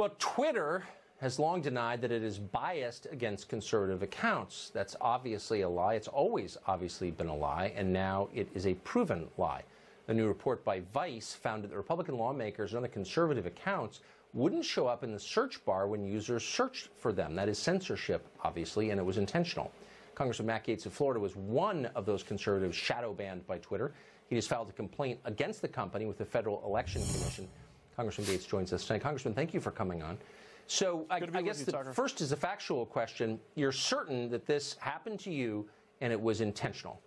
Well, Twitter has long denied that it is biased against conservative accounts. That's obviously a lie. It's always obviously been a lie, and now it is a proven lie. A new report by Vice found that the Republican lawmakers and other conservative accounts wouldn't show up in the search bar when users searched for them. That is censorship, obviously, and it was intentional. Congressman Matt Gaetz of Florida was one of those conservatives shadow banned by Twitter. He just filed a complaint against the company with the Federal Election Commission. Congressman Gaetz joins us tonight. Congressman, thank you for coming on. So I guess the first is a factual question. You're certain that this happened to you and it was intentional?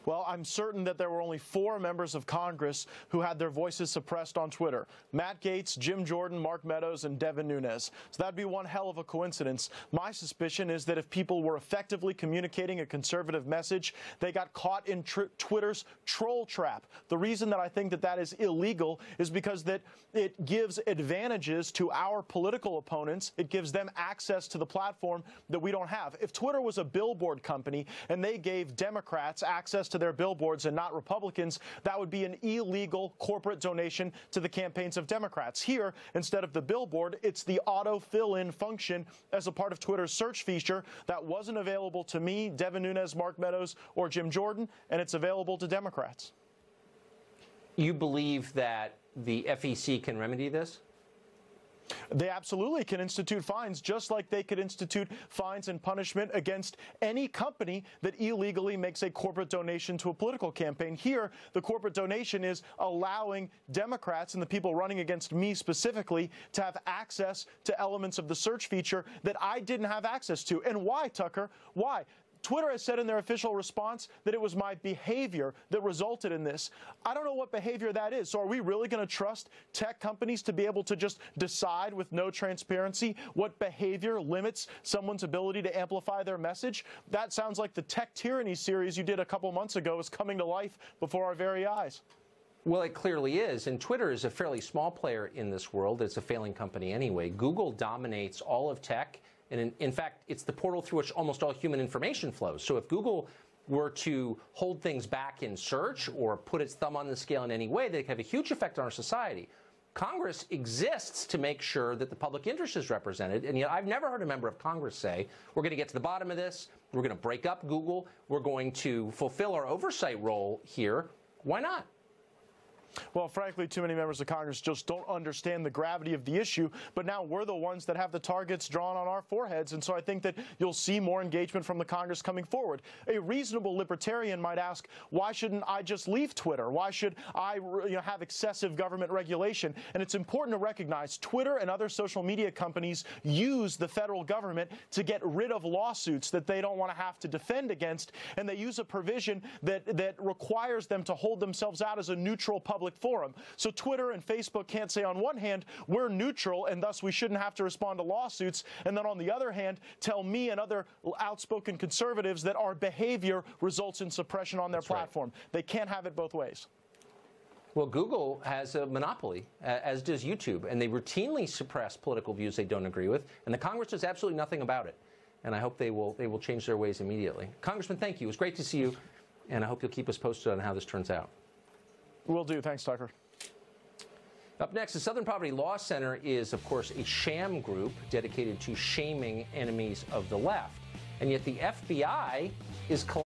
Well, I'm certain that there were only 4 members of Congress who had their voices suppressed on Twitter: Matt Gaetz, Jim Jordan, Mark Meadows, and Devin Nunes. So that'd be one hell of a coincidence. My suspicion is that if people were effectively communicating a conservative message, they got caught in Twitter's troll trap. The reason that I think that that is illegal is because that it gives advantages to our political opponents. It gives them access to the platform that we don't have. If Twitter was a billboard company and they gave Democrats access to their billboards and not Republicans, that would be an illegal corporate donation to the campaigns of Democrats. Here, instead of the billboard, it's the auto fill-in function as a part of Twitter's search feature that wasn't available to me, Devin Nunes, Mark Meadows, or Jim Jordan, and it's available to Democrats. You believe that the FEC can remedy this? They absolutely can institute fines, just like they could institute fines and punishment against any company that illegally makes a corporate donation to a political campaign. Here, the corporate donation is allowing Democrats and the people running against me specifically to have access to elements of the search feature that I didn't have access to. And why, Tucker? Why? Twitter has said in their official response that it was my behavior that resulted in this. I don't know what behavior that is. So are we really going to trust tech companies to be able to just decide with no transparency what behavior limits someone's ability to amplify their message? That sounds like the Tech Tyranny series you did a couple months ago is coming to life before our very eyes. Well, it clearly is, and Twitter is a fairly small player in this world. It's a failing company anyway. Google dominates all of tech. And in fact, it's the portal through which almost all human information flows. So if Google were to hold things back in search or put its thumb on the scale in any way, they could have a huge effect on our society. Congress exists to make sure that the public interest is represented, and yet I've never heard a member of Congress say, we're going to get to the bottom of this, we're going to break up Google, we're going to fulfill our oversight role here. Why not? Well, frankly, too many members of Congress just don't understand the gravity of the issue, but now we're the ones that have the targets drawn on our foreheads, and so I think that you'll see more engagement from the Congress coming forward. A reasonable libertarian might ask, why shouldn't I just leave Twitter? Why should I have excessive government regulation? And it's important to recognize Twitter and other social media companies use the federal government to get rid of lawsuits that they don't want to have to defend against, and they use a provision that requires them to hold themselves out as a neutral public forum. So Twitter and Facebook can't say on one hand, we're neutral and thus we shouldn't have to respond to lawsuits, and then on the other hand, tell me and other outspoken conservatives that our behavior results in suppression on their platform. Right. They can't have it both ways. Well, Google has a monopoly, as does YouTube, and they routinely suppress political views they don't agree with, and the Congress does absolutely nothing about it. And I hope they will change their ways immediately. Congressman, thank you. It was great to see you, and I hope you'll keep us posted on how this turns out. Will do. Thanks, Tucker. Up next, the Southern Poverty Law Center is, of course, a sham group dedicated to shaming enemies of the left. And yet the FBI is